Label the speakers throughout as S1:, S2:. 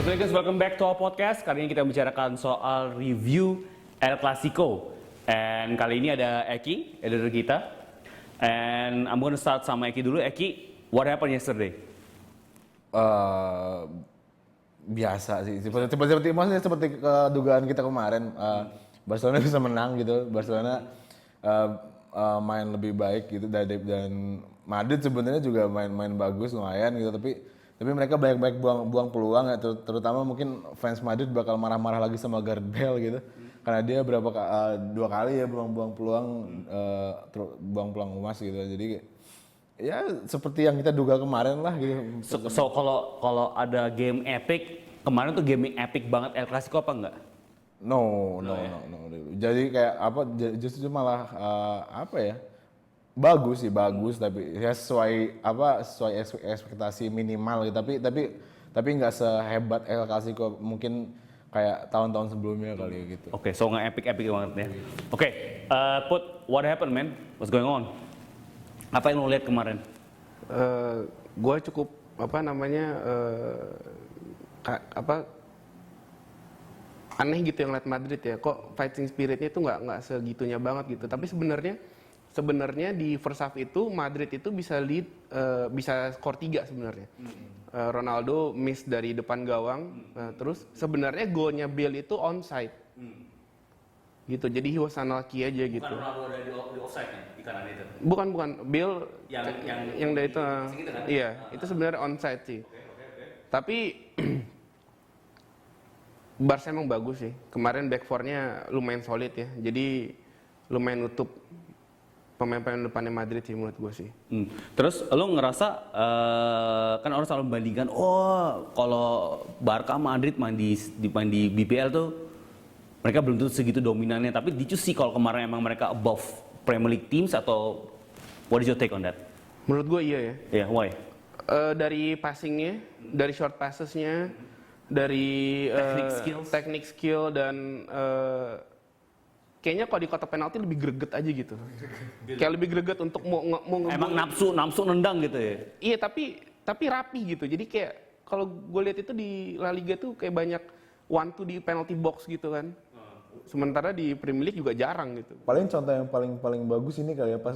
S1: What's up guys, welcome back to our podcast. Kali ini kita membicarakan soal review El Clasico. And kali ini ada Eki, editor kita. And I'm gonna start sama Eki dulu. Eki, what happened yesterday?
S2: Biasa sih, maksudnya seperti kedugaan kita kemarin. Barcelona bisa menang gitu, Barcelona main lebih baik gitu, dan Madrid sebenarnya juga main bagus lumayan gitu, tapi mereka banyak buang peluang ya, terutama mungkin fans Madrid bakal marah-marah lagi sama Gareth Bale gitu, karena dia dua kali ya buang peluang emas gitu, jadi ya seperti yang kita duga kemarin lah gitu.
S1: So kalau ada game epic, kemarin tuh game epic banget El Clasico apa enggak?
S2: No. Jadi kayak apa? Justru malah apa ya? Bagus tapi ya sesuai ekspektasi minimal gitu. Tapi nggak sehebat El Clasico mungkin kayak tahun-tahun sebelumnya kali gitu.
S1: Oke, so nggak epic banget ya. Oke, Put, what happened man? What's going on? Apa yang lo lihat kemarin?
S3: Gue cukup aneh gitu yang lihat Madrid ya, kok fighting spiritnya itu nggak segitunya banget gitu. Tapi sebenarnya di first half itu Madrid itu bisa lead, bisa skor 3 sebenarnya. Ronaldo miss dari depan gawang, terus sebenarnya golnya Bale itu onside. Gitu, jadi he was unlucky aja gitu.
S1: Bukan Ronaldo ada di offside ya, di kanan itu?
S3: Bukan, Bale yang dari itu,
S1: segitu kan?
S3: iya, itu sebenarnya onside sih. Tapi Barca emang bagus sih. Kemarin back four-nya lumayan solid ya. Jadi lumayan nutup pemain-pemain depannya Madrid sih menurut gue sih.
S1: Terus lo ngerasa kan orang selalu membandingkan, kalau Barca Madrid main di BPL tuh mereka belum tentu segitu dominannya. Tapi did you see kalau kemarin emang mereka above Premier League teams, atau what is your take on that?
S3: Menurut gue iya ya.
S1: Yeah, why?
S3: Dari passingnya, dari short passesnya, dari teknik skill dan kayaknya kalau di kotak penalti lebih greget aja gitu. Kayak lebih greget untuk mau
S1: Emang nafsu nendang gitu ya?
S3: Iya, tapi rapi gitu. Jadi kayak kalau gue lihat itu di La Liga tuh kayak banyak 1-2 di penalty box gitu kan. Sementara di Premier League juga jarang gitu.
S2: Paling contoh yang paling bagus ini kali ya pas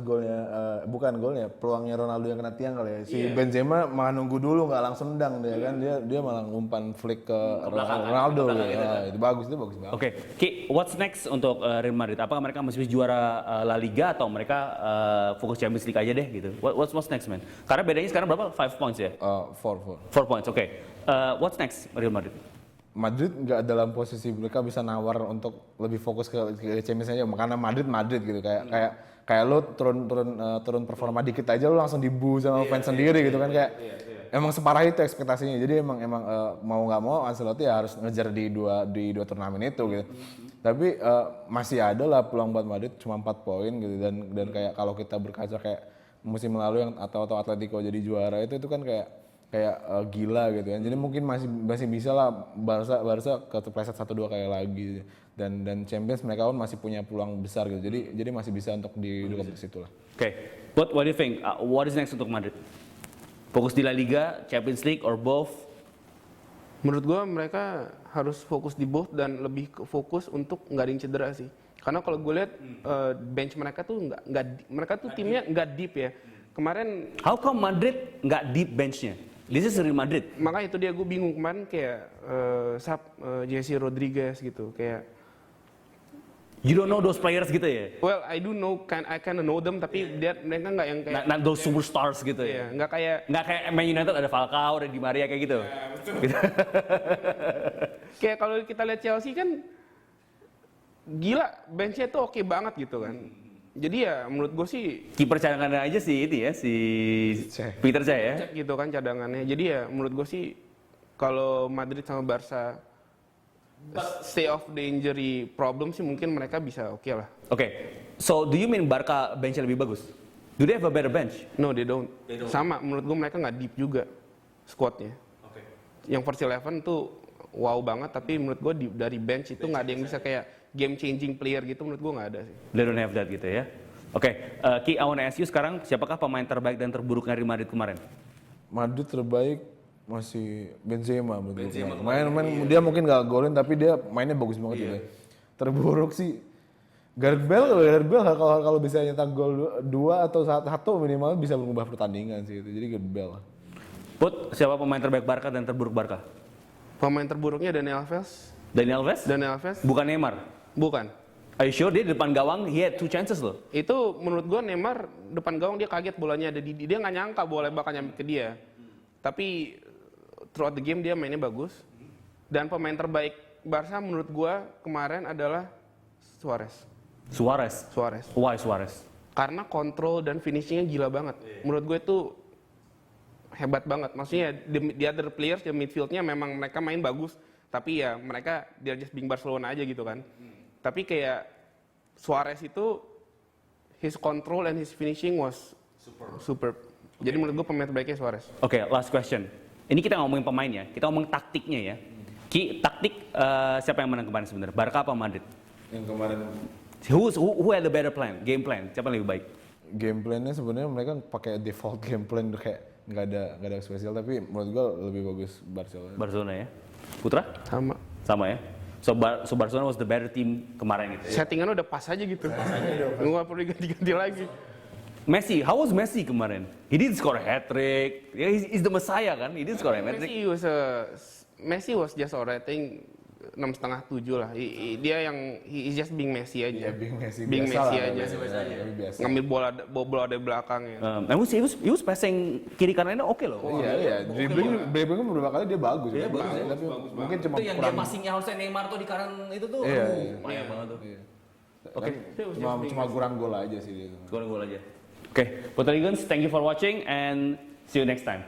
S2: peluangnya Ronaldo yang kena tiang kali ya. Si Benzema malah nunggu dulu, nggak langsung nendang dia kan, dia malah ngumpan flick ke Ronaldo gitu. Itu bagus banget.
S1: Oke, Ki, what's next untuk Real Madrid? Apakah mereka masih bisa juara La Liga, atau mereka fokus Champions League aja deh gitu? What's next man? Karena bedanya sekarang berapa? 5 points ya? 4 points, oke. What's next Real Madrid?
S2: Madrid nggak dalam posisi mereka bisa nawar untuk lebih fokus ke Champions aja, karena Madrid gitu, kayak lo turun performa dikit aja lo langsung dibu sama fans sendiri gitu kan, kayak emang separah itu ekspektasinya. Jadi emang mau nggak mau Ancelotti ya harus ngejar di dua turnamen itu gitu. Tapi masih ada lah peluang buat Madrid, cuma 4 poin gitu, dan kayak kalau kita berkaca kayak musim lalu yang atau Atletico jadi juara itu kan kayak gila gitu ya. Jadi mungkin masih bisa lah Barca kepleset 1-2 kayak lagi, dan Champions mereka pun masih punya peluang besar gitu. Jadi masih bisa untuk di kompetisi itu lah.
S1: Oke, what do you think? What is next untuk Madrid? Fokus di La Liga, Champions League, or both?
S3: Menurut gue mereka harus fokus di both dan lebih fokus untuk nggak ada yang cedera sih. Karena kalau gue lihat bench mereka tuh mereka tuh timnya nggak deep ya. Kemarin
S1: How come Madrid nggak deep benchnya? This is Real Madrid.
S3: Makanya itu dia, gue bingung kemarin kayak Jesse Rodriguez gitu, kayak
S1: You don't know those players gitu ya?
S3: well I do know, I kinda know them, tapi mereka nggak yang kayak
S1: Not those superstars gitu ya?
S3: nggak kayak
S1: Man United ada Falcao, ada Di Maria kayak gitu? Gitu.
S3: kayak kalau kita lihat Chelsea kan gila, benchnya tuh oke banget gitu kan. Jadi ya menurut gue sih
S1: Kiper cadangannya aja sih itu ya, si Peter Cech ya?
S3: cek gitu kan cadangannya. Jadi ya menurut gue sih kalau Madrid sama Barca stay off the injury problem sih mungkin mereka bisa oke lah.
S1: Oke, so do you mean Barca benchnya lebih bagus? Do they have a better bench?
S3: No, they don't. Sama, menurut gue mereka nggak deep juga squadnya. Yang first 11 tuh wow banget, tapi menurut gue dari bench itu nggak ada yang bisa kayak game changing player gitu, menurut gue nggak ada sih.
S1: They don't have that gitu ya? Oke, Ki, I wanna ask you sekarang, siapakah pemain terbaik dan terburuknya Real Madrid kemarin?
S2: Madrid terbaik Masih Benzema menurut gue. Main dia mungkin nggak golin tapi dia mainnya bagus banget gitu. Terburuk sih Gareth Bale kalau bisa nyetak gol 2 atau 1 minimal bisa mengubah pertandingan sih itu. Jadi Gareth Bale.
S1: Put, siapa pemain terbaik Barca dan terburuk Barca?
S3: Pemain terburuknya Daniel Alves.
S1: Daniel Alves?
S3: Daniel Alves?
S1: Bukan Neymar.
S3: Bukan.
S1: Are you sure dia di depan gawang he had 2 chances loh.
S3: Itu menurut gua Neymar depan gawang dia kaget bolanya ada di dia nggak nyangka bola bakal nyampe ke dia. Tapi throughout the game dia mainnya bagus. Dan pemain terbaik Barca menurut gua kemarin adalah Suarez.
S1: Why Suarez?
S3: Karena kontrol dan finishingnya gila banget. Menurut gue itu hebat banget. Maksudnya the other players di midfieldnya memang mereka main bagus, tapi ya mereka dia just being Barcelona aja gitu kan. Tapi kayak Suarez itu his control and his finishing was superb. Jadi menurut gue pemain terbaiknya Suarez.
S1: Oke, last question. Ini kita ngomongin pemainnya, kita ngomong taktiknya ya. Taktik siapa yang menang kemarin sebenarnya? Barca apa Madrid?
S2: Yang kemarin
S1: Who had the better plan? Game plan? Siapa yang lebih baik?
S2: game plan-nya sebenarnya mereka pakai default game plan kayak nggak ada spesial tapi menurut gua lebih bagus Barcelona.
S1: Barcelona ya. Putra? Sama ya. So Barcelona was the better team kemarin gitu ya.
S3: Settingannya udah pas aja gitu. Nggak perlu diganti-ganti lagi.
S1: Messi, how was Messi kemarin? He didn't score a hat-trick. Yeah, he's the Messiah kan? He didn't score a hat-trick.
S3: Messi was just alright, I think 6,5 7 lah. Dia yang he's just being Messi aja.
S2: Iya, being Messi
S3: Messi
S2: lah,
S3: aja.
S2: biasa.
S3: Ngambil bola dari belakang ya.
S1: He was passing kiri kanannya oke loh.
S2: Iya, dribbling beberapa kali dia bagus. Iya, bagus. Tapi mungkin cuma
S1: itu yang
S2: kurang.
S1: dia passingnya harusnya Neymar tuh di kanan itu tuh.
S2: Iya,
S1: Payah banget tuh.
S2: Oke, cuma kurang gol aja sih dia.
S1: Gol aja. Oke, Putra Eagles, thank you for watching and see you next time.